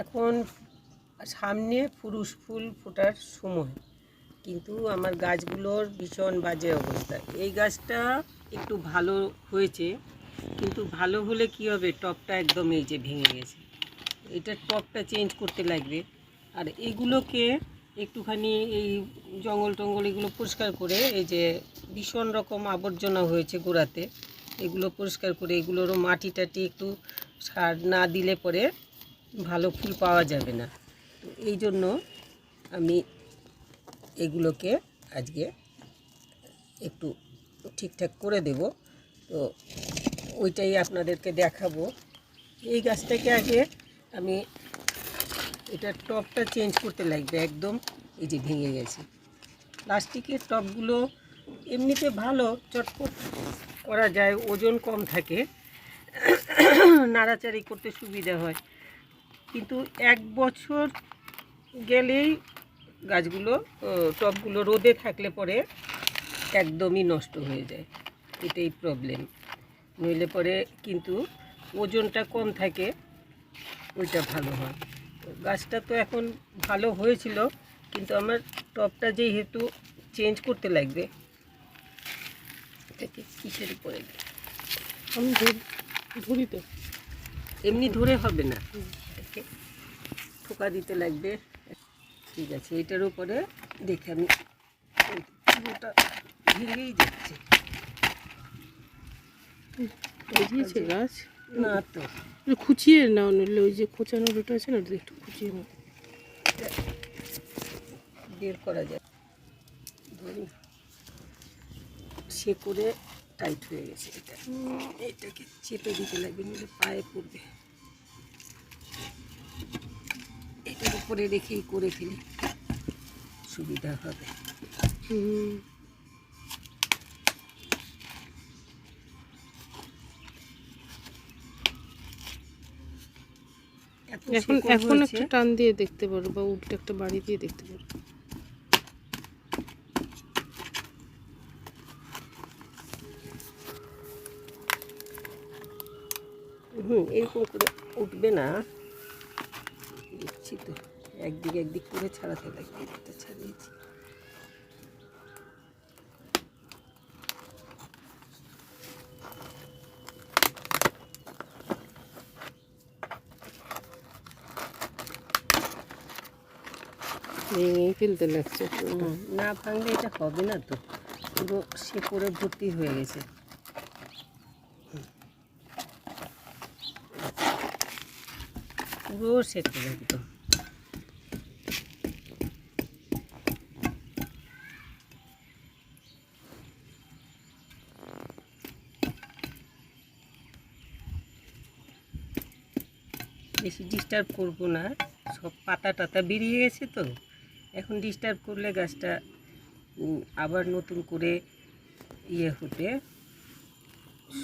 এখন সামনে পুরুষ ফুল ফোটার সময়, কিন্তু আমার গাছগুলোর ভীষণ বাজে অবস্থা। এই গাছটা একটু ভালো হয়েছে, কিন্তু ভালো হলে কি হবে, টপটা একদম এই যে ভেঙে গেছে। এটা টপটা চেঞ্জ করতে লাগবে। আর এগুলোকে একটুখানি এই জঙ্গল টঙ্গল এগুলো পরিষ্কার করে, এই যে ভীষণ রকম আবর্জনা হয়েছে গোড়াতে, এগুলো পরিষ্কার করে এগুলোরও মাটি টাটি একটু সার না দিলে পরে ভালো ফুল পাওয়া যাবে না। তো এই জন্য আমি এগুলোকে আজকে একটু ঠিকঠাক করে দেব। তো ওইটাই আপনাদেরকে দেখাবো। এই গাছটাকে আগে আমি এটার টপটা চেঞ্জ করতে লাগবে, একদম এই যে ভেঙে গেছে। প্লাস্টিকের টবগুলো এমনিতে ভালো, চটপট করা যায়, ওজন কম থাকে, নাড়াচাড়ি করতে সুবিধা হয়। কিন্তু 1 বছর গেলেই গাছগুলো টবগুলো রোদে থাকলে পরে একদমই নষ্ট হয়ে যায়। এটাই প্রবলেম। নইলে পরে কিন্তু ওজনটা কম থাকে, ওইটা ভালো হয়। গাছটা তো এখন ভালো হয়েছিল, কিন্তু আমার টবটা যেহেতু চেঞ্জ করতে লাগবে, এটাকে কিসের উপরে আমি ধরি তো, এমনি ধরে হবে না, এটাকে ঠোকা দিতে লাগবে। ঠিক আছে, এটার উপরে দেখে আমি পুরোটা ভেঙেই যাচ্ছে। বেরিয়েছে গাছ না তো, খুঁচিয়ে নাও, নইলে ওই যে খোঁচানো ওটা আছে না, ওটা একটু খুঁচিয়ে নাও। বের করা যায়, ধরি সে করে টাইট হয়ে গেছে। এটাকে চেপে দিতে লাগবে, নিলে পায়ে পড়বে। এটার উপরে রেখেই করে ফেলি, সুবিধা হবে। এখন এখন একটা টান দিয়ে দেখতে পারো, বা উল্টে একটা বাড়ি দিয়ে দেখতে পারো। এরকম করে উঠবে না, দেখছি তো, একদিক করে ছাড়াতে লাগবে। এটা ছাড়িয়েছি। ভেঙেই ফেলতে লাগছে। না ভাঙলে এটা হবে না তো, পুরো শেকড়ে ভর্তি হয়ে গেছে। পুরো শেকড় একদম। বেশি ডিস্টার্ব করবো না, সব পাতা টাতা বেরিয়ে গেছে তো। এখন ডিস্টার্ব করলে গাছটা আবার নতুন করে ইয়ে হতে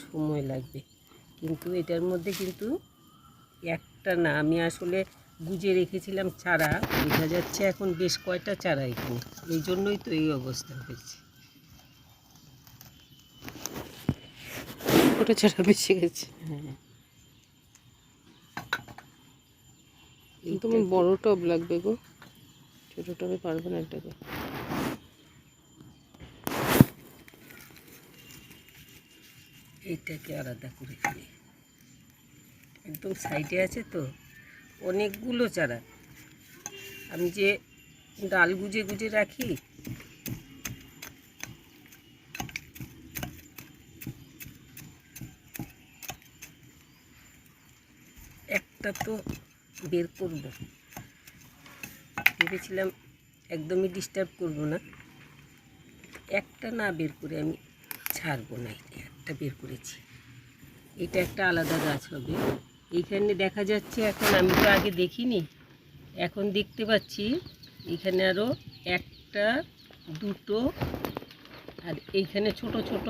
সময় লাগবে। কিন্তু এটার মধ্যে কিন্তু একটা না, আমি আসলে গুজে রেখেছিলাম চারা, বোঝা যাচ্ছে এখন বেশ কয়টা চারা এখানে, এই জন্যই তো এই অবস্থা হয়েছে। ওটা চারা বেশি গেছে। হ্যাঁ, তোমার বড় টব লাগবে গো, ছোট টবে পারবে না এটাকে। এইটাকে আলাদা করে ফেলি, একদম সাইডে আছে তো অনেকগুলো চারা। আমি যে ডাল গুজে গুজে রাখি, একটা তো বের করব, ভেবেছিলাম একদমই ডিস্টার্ব করব না, একটা না বের করে আমি ছাড়বো না। একটা বের করেছি, এটা একটা আলাদা গাছ হবে। এইখানে দেখা যাচ্ছে, এখন আমি তো আগে দেখিনি, এখন দেখতে পাচ্ছি এখানে আরও একটা, দুটো, আর এইখানে ছোট ছোট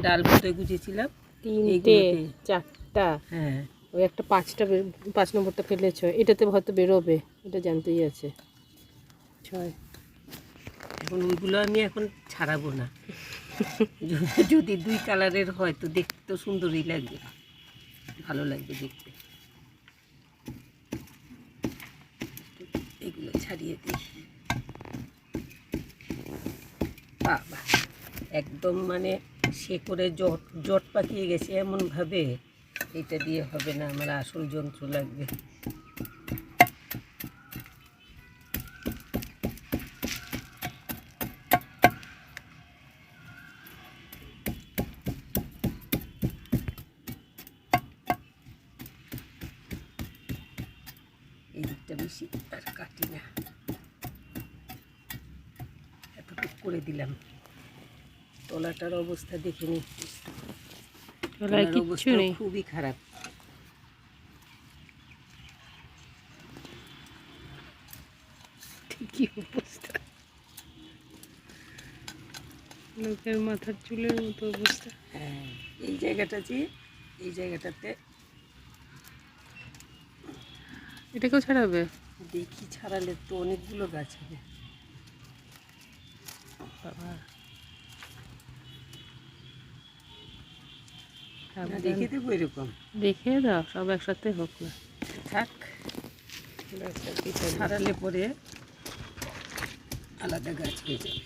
ডাল পুঁতে গুজেছিলাম, 3টে 4টা। হ্যাঁ, ওই একটা 5 নম্বরটা ফেলেছ, এটাতে হয়তো বেরোবে, এটা জানতেই আছে। 6 এখন ওইগুলো আমি এখন ছাড়াবো না। যদি 2 কালারের হয় তো দেখতে তো সুন্দরই লাগবে, ভালো লাগবে দেখতে। ছাড়িয়ে দিই। বাবা, একদম মানে শেকড়ে জট জট পাকিয়ে গেছে এমনভাবে। এটা দিয়ে হবে না, আমার আসল যন্ত্র লাগবে। এই দিকটা বেশি আর কাটি না, এতটুকু করে দিলাম। তলাটার অবস্থা দেখে নি, তলার কিচ্ছু অবস্থা নেই। খুবই খারাপ। কি অবস্থা, লোকের মাথার চুলের মতো অবস্থা। হ্যাঁ, এই জায়গাটা যে, এই জায়গাটাতে এটাকেও ছাড়াবে? দেখি, ছাড়ালে তো অনেকগুলো গাছ হবে। বাবা, না, দেখে দেবো এরকম। দেখে দাও, সব একসাথে হোক না। থাক, ছাড়ালে পরে আলাদা গাছ হয়ে যাবে।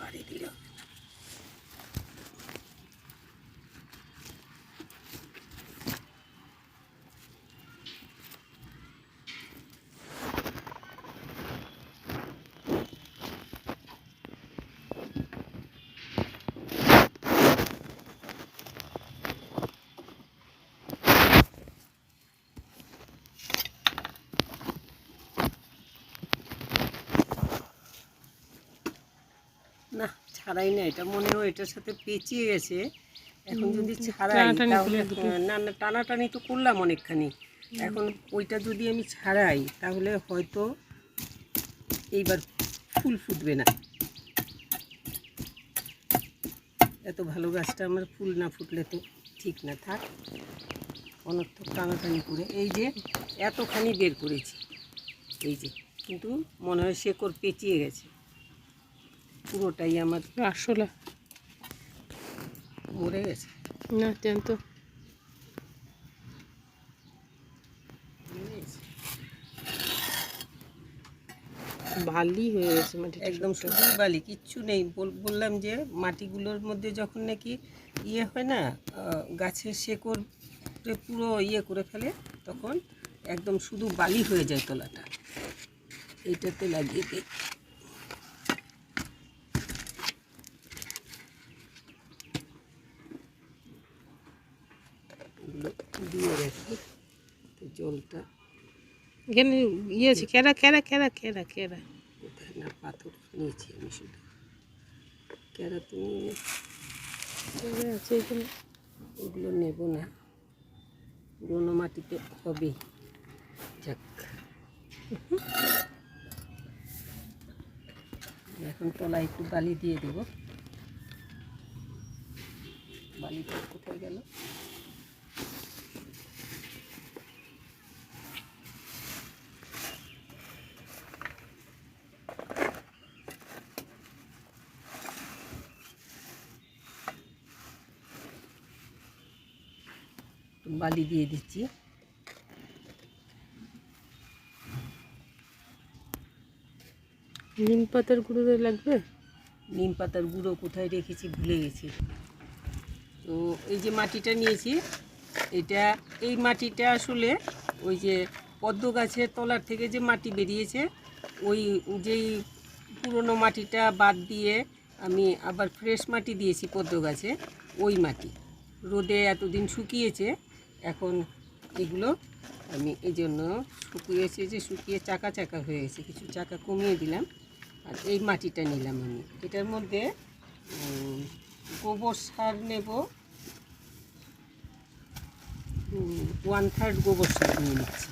বাড়ি দিলে হবে না। না, ছাড়াই না, এটা মনে হয় এটার সাথে পেঁচিয়ে গেছে। এখন যদি ছাড়াই টানাটানি তাহলে, করলে না না, টানাটানি তো করলাম অনেকখানি। এখন ওইটা যদি আমি ছাড়াই তাহলে হয়তো এইবার ফুল ফুটবে না। এত ভালো গাছটা আমার ফুল না ফুটলে তো ঠিক না। থাক, অনর্থক টানাটানি করে। এই যে এতখানি বের করেছি, এই যে, কিন্তু মনে হয় শেকড় পেঁচিয়ে গেছে পুরোটাই আমার, আসলে মরে গেছে। না জানতো, বালি হয়ে গেছে মাটিটা একদম সবটা। শুধু বালি, কিচ্ছু নেই। বললাম যে মাটিগুলোর মধ্যে যখন নাকি ইয়ে হয় না, গাছের শেকড় পুরো ইয়ে করে ফেলে, তখন একদম শুধু বালি হয়ে যায় তলাটা। এইটাতে লাগিয়ে দিই। এগুলো দিয়ে রাখি, তো জলটা এখানে ইয়ে আছে, কেরা কেরা কেরা কেরা কেরা কোথায় না, পাথর নিয়েছি আমি শুধু, কেরা তো নিয়ে আছে এখানে। ওগুলো নেব না, পুরোনো মাটিতে হবেই। যাক, এখন তলায় একটু বালি দিয়ে দেব। বালিটা কোথায় গেল? বালি দিয়ে দিচ্ছি। নিম পাতার গুঁড়ো লাগবে। নিম পাতার গুঁড়ো কোথায় রেখেছি ভুলে গেছি। তো এই যে মাটিটা নিয়েছি, এটা, এই মাটিটা আসলে ওই যে পদ্ম গাছের তলার থেকে যে মাটি বেরিয়েছে, ওই যেই পুরনো মাটিটা বাদ দিয়ে আমি আবার ফ্রেশ মাটি দিয়েছি পদ্ম গাছে, ওই মাটি রোদে এতদিন শুকিয়েছে। এখন এগুলো আমি এই জন্য শুকিয়েছে, যে শুকিয়ে চাকা চাকা হয়ে গেছে, কিছু চাকা কমিয়ে দিলাম। আর এই মাটিটা নিলাম আমি, এটার মধ্যে গোবর সার নেব, 1/3 গোবর সার নিয়ে নিচ্ছি।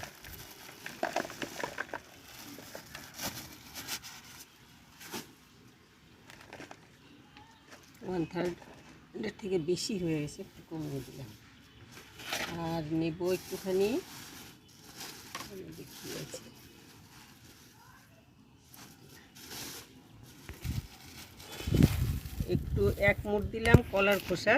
ওয়ান থার্ডের থেকে বেশি হয়ে গেছে, একটু কমিয়ে দিলাম। আর নেব একটুখানি, দেখি আছে, একটু 1 মুঠ দিলাম কলার খোসা।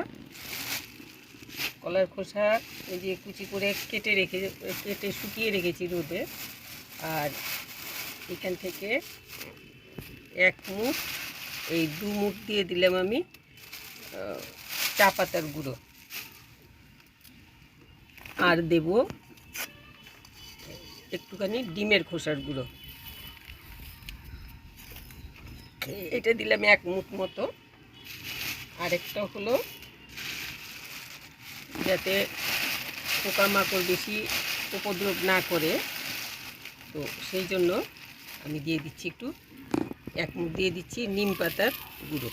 কলার খোসা এই যে কুচি করে কেটে শুকিয়ে রেখেছি রোদে। আর এখান থেকে 1 মুঠ, এই 2 মুঠ দিয়ে দিলাম আমি চা পাতার গুঁড়ো। আর দেব একটুখানি ডিমের খোসার গুঁড়ো। এটা দিলাম 1 মুঠ মতো। আরেকটা হলো যাতে পোকামাকড় বেশি উপদ্রব না করে, তো সেই জন্য আমি দিয়ে দিচ্ছি একটু 1 মুঠ দিয়ে দিচ্ছি নিম পাতার গুঁড়ো।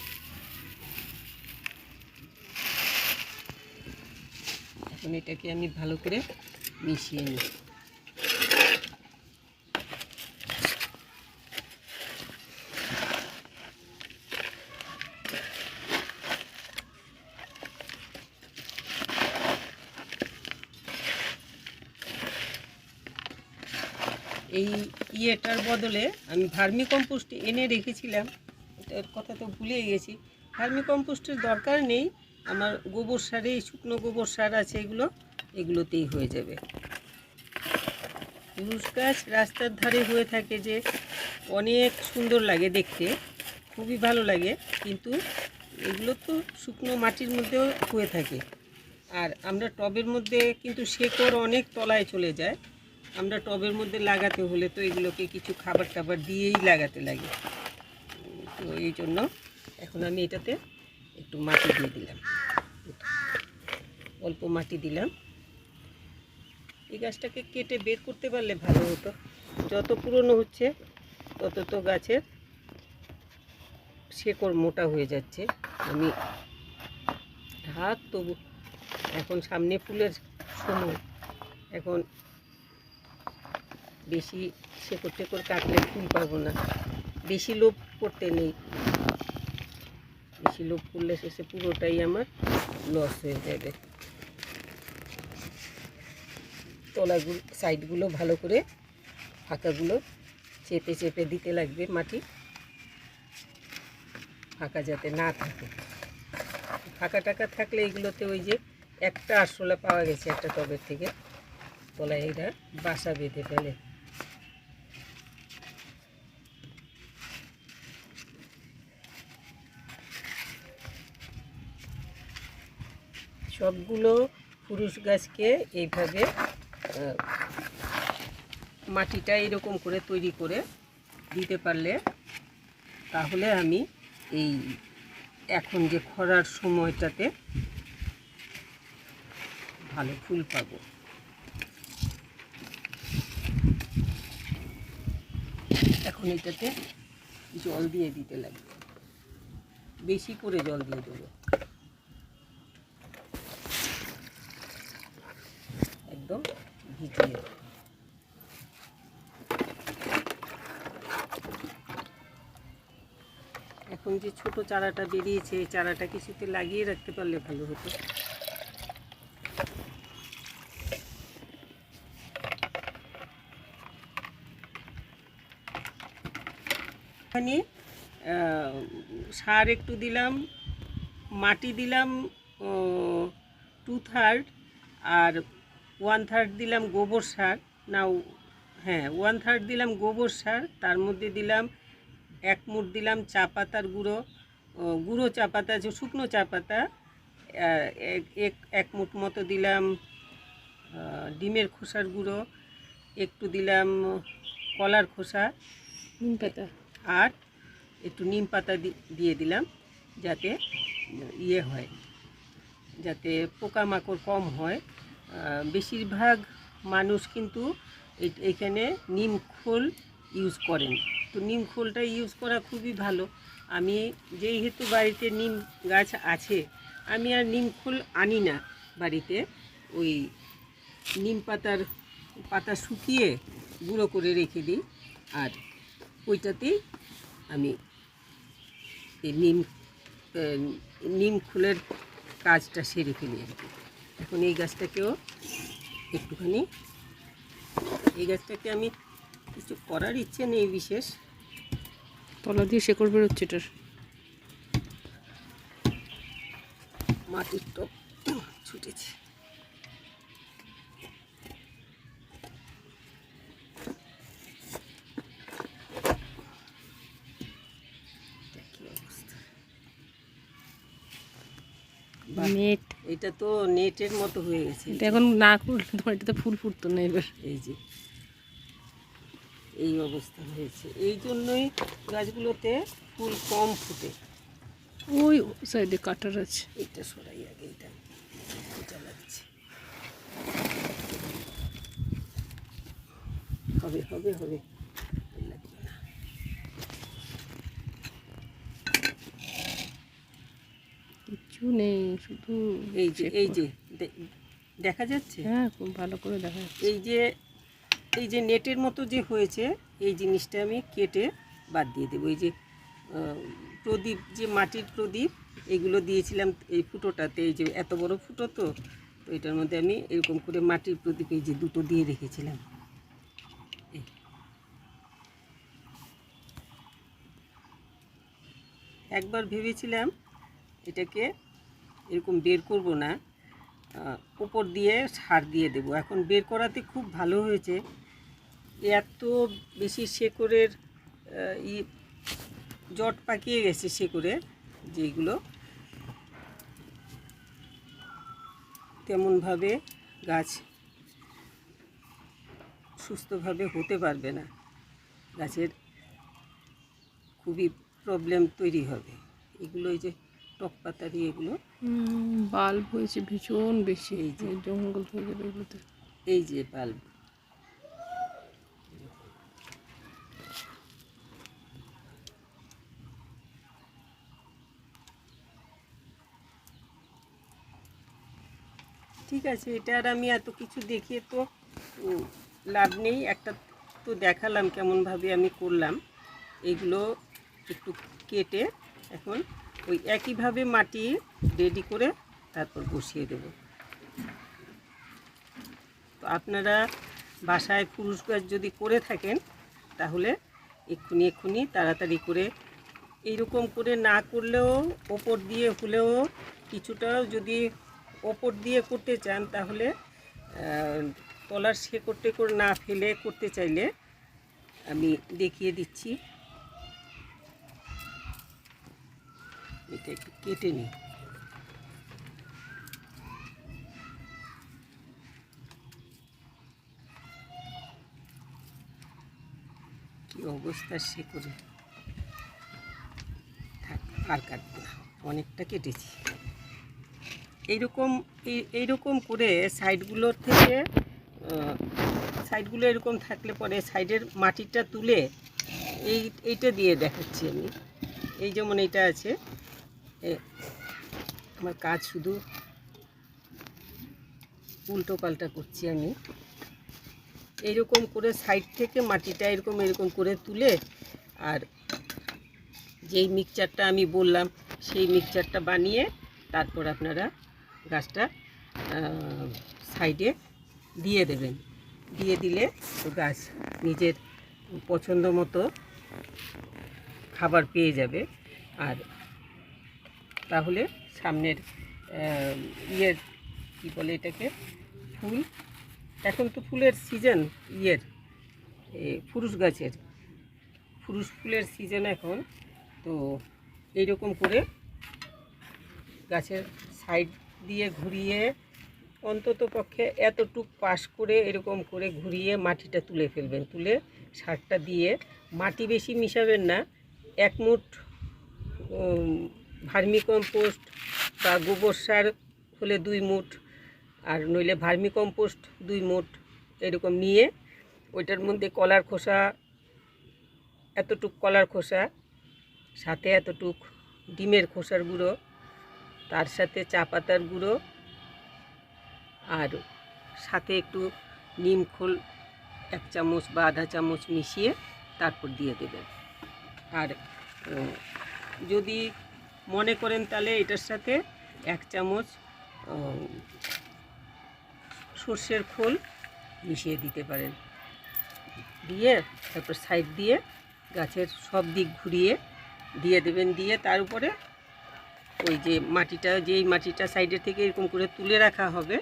এখন এটাকে আমি ভালো করে মিশিয়ে নিই। এই ইয়েটার বদলে আমি ভার্মি কম্পোস্ট এনে রেখেছিলাম, এটার কথা তো ভুলে গেছি। ভার্মি কম্পোস্টের দরকার নেই, আমার গোবর সারে, শুকনো গোবর সার আছে, এগুলোতেই হয়ে যাবে। পুরুষ গাছ রাস্তার ধারে হয়ে থাকে যে অনেক সুন্দর লাগে দেখতে, খুবই ভালো লাগে, কিন্তু এগুলো তো শুকনো মাটির মধ্যেও হয়ে থাকে। আর আমরা টবের মধ্যে কিন্তু শেকড় অনেক তলায় চলে যায়। আমরা টবের মধ্যে লাগাতে হলে তো এগুলোকে কিছু খাবার টাবার দিয়েই লাগাতে লাগে। তো এই জন্য এখন আমি এটাতে একটু মাটি দিয়ে দিলাম, অল্প মাটি দিলাম। এই গাছটাকে কেটে বের করতে পারলে ভালো হতো। যত পুরনো হচ্ছে তত তো গাছের শেকড় মোটা হয়ে যাচ্ছে। আমি ঢাক তবু, এখন সামনে ফুলের সময়, এখন বেশি শেকড় টেকড় কাটলে ফুল পাবো না। বেশি লোভ করতে নেই, বেশি লোভ করলে শেষে পুরোটাই আমার লস হয়ে যাবে। তলাগুলো, সাইডগুলো ভালো করে ফাঁকাগুলো চেপে চেপে দিতে লাগবে, মাটি ফাঁকা যাতে না থাকে। ফাঁকা টাকা থাকলে এগুলোতে ওই যে একটা আরশোলা পাওয়া গেছে একটা টবের থেকে, তলায় এরা বাসা বেঁধে ফেলে। সবগুলো পুরুষ গাছকে এইভাবে মাটিটা এরকম করে তৈরি করে দিতে পারলে, তাহলে আমি এই এখন যে খরার সময়টাতে ভালো ফুল পাবো। এখন এটাতে জল দিয়ে দিতে লাগবে, বেশি করে জল দিয়ে দেবো, একদম ভিজিয়ে। এখন যে ছোট চারাটা বেরিয়েছে, এই চারাটা কিছুতে লাগিয়ে রাখতে পারলে ভালো হতো। এখানে সার একটু দিলাম, মাটি দিলাম 2/3, আর 1/3 দিলাম গোবর সার, না হ্যাঁ 1/3 দিলাম গোবর সার। তার মধ্যে দিলাম 1 মুঠ দিলাম চা পাতার গুঁড়ো, গুঁড়ো চা পাতা, যে শুকনো চা পাতা। 1 মুঠ মতো দিলাম ডিমের খোসার গুঁড়ো, একটু দিলাম কলার খোসা, নিম পাতা, আর একটু নিম পাতা দিয়ে দিলাম, যাতে ইয়ে হয়, যাতে পোকামাকড় কম হয়। বেশিরভাগ মানুষ কিন্তু এখানে নিম খোল ইউজ করেন, তো নিম খোলটা ইউজ করা খুবই ভালো। আমি যেহেতু বাড়িতে নিম গাছ আছে, আমি আর নিম খোল আনি না বাড়িতে, ওই নিম পাতা শুকিয়ে গুঁড়ো করে রেখে দিই, আর ওইটাতেই আমি এই নিম খোলের কাজটা সেরে ফেলি আর কি। এখন এই গাছটাকেও একটুখানি, এই গাছটাকে আমি কিছু করার ইচ্ছে নেই বিশেষ, তলা দিয়ে শেকড় বেরোচ্ছে এটার। মাটির টব ছুটেছে। বাহ, নেট এটা তো নেটের মতো হয়ে গেছে। এটা এখন না করলে তোমার এটাতে ফুল ফুটতো না এবার। এই যে এই অবস্থা হয়েছে, এই জন্যই গাছগুলোতে ফুল কম ফুটে। ওই সাইডে কাটার আছে। এটা সরাই আগে, এটা লাগছে। হবে হবে হবে, লাগবে না। কিছু নেই, শুধু এই যে check এই কর। যে দেখা যাচ্ছে, হ্যাঁ খুব ভালো করে দেখা যাচ্ছে। এই যে নেটের মতো যে হয়েছে, এই জিনিসটা আমি কেটে বাদ দিয়ে দেবো। এই যে প্রদীপ, যে মাটির প্রদীপ, এগুলো দিয়েছিলাম এই ফুটোটাতে, এই যে এত বড় ফুটো, তো এটার মধ্যে আমি এরকম করে মাটির প্রদীপ এই যে দুটো দিয়ে রেখেছিলাম। এই একবার ভেবেছিলাম এটাকে এরকম বের করব না, উপর দিয়ে সার দিয়ে দেব। এখন বের করাতে খুব ভালো হয়েছে। এত বেশি শেকড়ের জট পাকিয়ে গেছে শেকড়ে, যেগুলো তেমনভাবে গাছ সুস্থভাবে হতে পারবে না, গাছের খুবই প্রবলেম তৈরি হবে। এগুলো এই যে টক পাতারি, এগুলো বাল্ব হয়েছে ভীষণ বেশি, এই যে জঙ্গল হয়ে যাবে এগুলোতে। এই যে বাল্ব, ঠিক আছে। এটা আর আমি এত কিছু দেখিয়ে তো লাভ নেই, একটা তো দেখালাম কেমনভাবে আমি করলাম। এগুলো একটু কেটে এখন ওই একইভাবে মাটি রেডি করে তারপর বসিয়ে দেব। তো আপনারা বাসায় ফুরুষ গাছ যদি করে থাকেন, তাহলে এক্ষুনি তাড়াতাড়ি করে, এইরকম করে না করলেও ওপর দিয়ে হলেও কিছুটা যদি ওপর দিয়ে করতে চান, তাহলে তলার শেকড় টেকড় না ফেলে করতে চাইলে আমি দেখিয়ে দিচ্ছি। এটা একটু কেটে নিই। কি অবস্থা শেকড়ে, থাক আর কাটবো না, অনেকটা কেটেছি। এইরকম করে সাইডগুলোর থেকে, সাইডগুলো এরকম থাকলে পরে সাইডের মাটিটা তুলে এইটা দিয়ে দেখাচ্ছি আমি। এই যেমন এইটা আছে, আমার কাজ শুধু উল্টো পাল্টা করছি আমি। এইরকম করে সাইড থেকে মাটিটা এরকম করে তুলে, আর যেই মিক্সচারটা আমি বললাম সেই মিক্সচারটা বানিয়ে তারপর আপনারা গাছটা সাইডে দিয়ে দেবেন। দিয়ে দিলে তো গাছ নিজের পছন্দ মতো খাবার পেয়ে যাবে। আর তাহলে সামনের কী বলে এটাকে, ফুল, এখন তো ফুলের সিজন, ফুরুষ গাছের ফুরুষ ফুলের সিজন এখন। তো এইরকম করে গাছের সাইড দিয়ে ঘুরিয়ে, অন্তত পক্ষে এতটুক পাশ করে এরকম করে ঘুরিয়ে মাটিটা তুলে ফেলবেন। তুলে সারটা দিয়ে, মাটি বেশি মিশাবেন না, 1 মুঠ ভার্মি কম্পোস্ট বা গোবর সার হলে 2 মুঠ, আর নইলে ভার্মি কম্পোস্ট 2 মুঠ এরকম নিয়ে, ওইটার মধ্যে কলার খোসা, এতটুক কলার খোসা, সাথে এতটুক ডিমের খোসার গুঁড়ো, তার সাথে চা পাতার গুঁড়ো, আর সাথে একটু নিম খোল 1 চামচ বা আধা চামচ মিশিয়ে তারপর দিয়ে দেবেন। আর যদি মনে করেন তাহলে এটার সাথে 1 চামচ সর্ষের খোল মিশিয়ে দিতে পারেন। দিয়ে তারপর সাইড দিয়ে গাছের সব দিক ঘুরিয়ে দিয়ে দেবেন। দিয়ে তার উপরে ওই যে মাটিটা, যেই মাটিটা সাইডের থেকে এরকম করে তুলে রাখা হবে,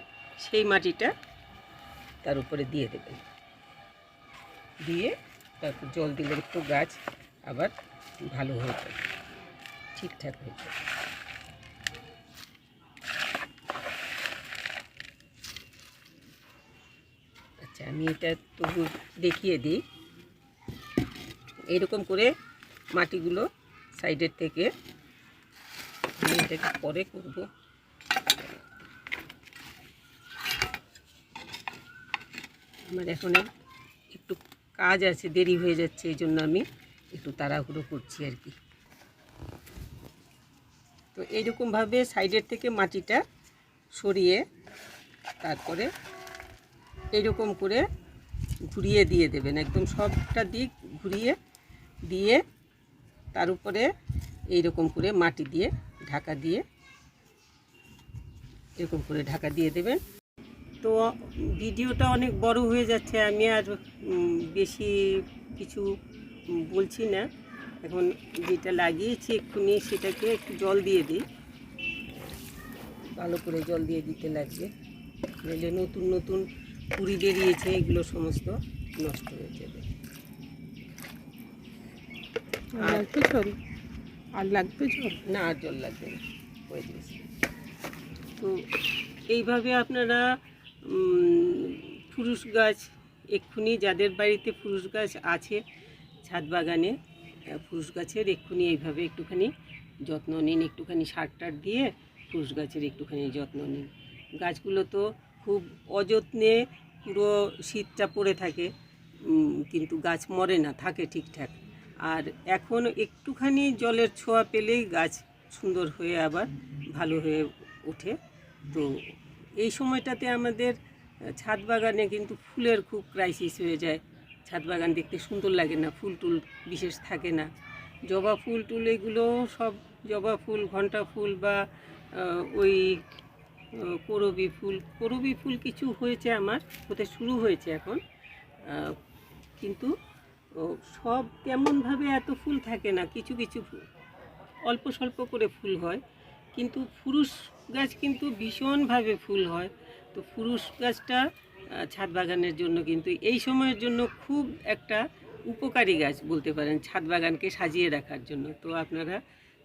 সেই মাটিটা তার উপরে দিয়ে দেবেন। দিয়ে তারপর জল দিলে একটু গাছ আবার ভালো হয়ে যাবে, ঠিকঠাক হয়ে যাবে। আচ্ছা, আমি এটা তবু দেখিয়ে দিই। এইরকম করে মাটিগুলো সাইডের থেকে, আমি এটাকে পরে করব। আমার এখন একটু কাজ আছে, দেরি হয়ে যাচ্ছে, এই জন্য আমি একটু তাড়াহুড়ো করছি আর কি। তো এইরকমভাবে সাইডের থেকে মাটিটা সরিয়ে তারপরে এইরকম করে ঘুরিয়ে দিয়ে দেবেন, একদম সবটা দিক ঘুরিয়ে দিয়ে তার উপরে এইরকম করে মাটি দিয়ে ঢাকা দিয়ে এরকম করে ঢাকা দিয়ে দেবেন। তো ভিডিওটা অনেক বড় হয়ে যাচ্ছে, আমি আর বেশি কিছু বলছি না। এখন যেটা লাগিয়েছি এক্ষুনি সেটাকে একটু জল দিয়ে দিই, ভালো করে জল দিয়ে দিতে লাগবে, নইলে নতুন নতুন কুড়ি বেরিয়েছে, এগুলো সমস্ত নষ্ট হয়ে যাবে। লাগবে জল? আর লাগবে জল? না, আর জল লাগবে না, হয়ে গেছে। তো এইভাবে আপনারা ফুরুস গাছ, এক্ষুনি যাদের বাড়িতে ফুরুস গাছ আছে ছাদ বাগানে, ফুরুস গাছের এক্ষুনি এইভাবে একটুখানি যত্ন নিন, একটুখানি সার টার দিয়ে ফুরুস গাছের একটুখানি যত্ন নিন। গাছগুলো তো খুব অযত্নে পুরো শীতটা পড়ে থাকে, কিন্তু গাছ মরে না, থাকে ঠিকঠাক। আর এখন একটুখানি জলের ছোঁয়া পেলেই গাছ সুন্দর হয়ে আবার ভালো হয়ে ওঠে। তো এই সময়টাতে আমাদের ছাদ বাগানে কিন্তু ফুলের খুব ক্রাইসিস হয়ে যায়, ছাদ বাগান দেখতে সুন্দর লাগে না, ফুল টুল বিশেষ থাকে না। জবা ফুল টুল এগুলো সব, জবা ফুল, ঘণ্টা ফুল বা ওই করবি ফুল কিছু হয়েছে, আমার হতে শুরু হয়েছে এখন, কিন্তু সব তেমনভাবে এত ফুল থাকে না, কিছু কিছু অল্প স্বল্প করে ফুল হয়। কিন্তু ফুরুস গাছ কিন্তু ভীষণভাবে ফুল হয়। তো ফুরুস গাছটা ছাদ বাগানের জন্য কিন্তু এই সময়ের জন্য খুব একটা উপকারী গাছ বলতে পারেন, ছাদ বাগানকে সাজিয়ে রাখার জন্য। তো আপনারা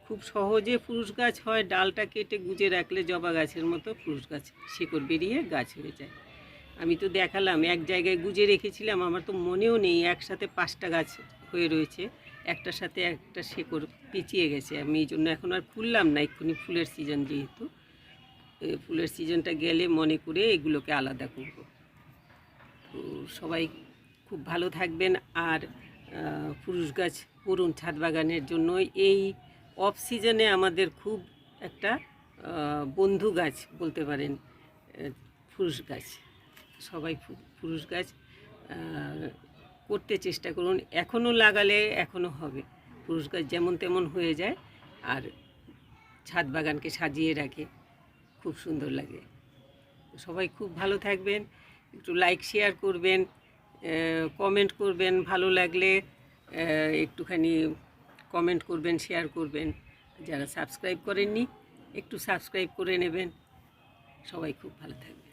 খুব সহজে ফুরুস গাছ হয়, ডালটা কেটে গুজে রাখলে জবা গাছের মতো ফুরুস গাছ শিকড় বেরিয়ে গাছ হয়ে যায়। আমি তো দেখালাম, এক জায়গায় গুজে রেখেছিলাম, আমার তো মনেও নেই, একসাথে 5টা গাছ হয়ে রয়েছে, একটার সাথে একটা শেকড় পেঁচিয়ে গেছে। আমি এই জন্য এখন আর খুললাম না, এক্ষুনি ফুলের সিজন, যেহেতু ফুলের সিজনটা গেলে মনে করে এগুলোকে আলাদা করব। তো সবাই খুব ভালো থাকবেন, আর ফুরুস গাছ করুন ছাদ বাগানের জন্য। এই অফ সিজনে আমাদের খুব একটা বন্ধু গাছ বলতে পারেন ফুরুস গাছ। সবাই ফুরুস গাছ করতে চেষ্টা করুন, এখনও লাগালে এখনও হবে, ফুরুস গাছ যেমন তেমন হয়ে যায় আর ছাদ বাগানকে সাজিয়ে রাখে, খুব সুন্দর লাগে। সবাই খুব ভালো থাকবেন, একটু লাইক শেয়ার করবেন, কমেন্ট করবেন, ভালো লাগলে একটুখানি কমেন্ট করবেন, শেয়ার করবেন। যারা সাবস্ক্রাইব করেননি একটু সাবস্ক্রাইব করে নেবেন। সবাই খুব ভালো থাকবেন।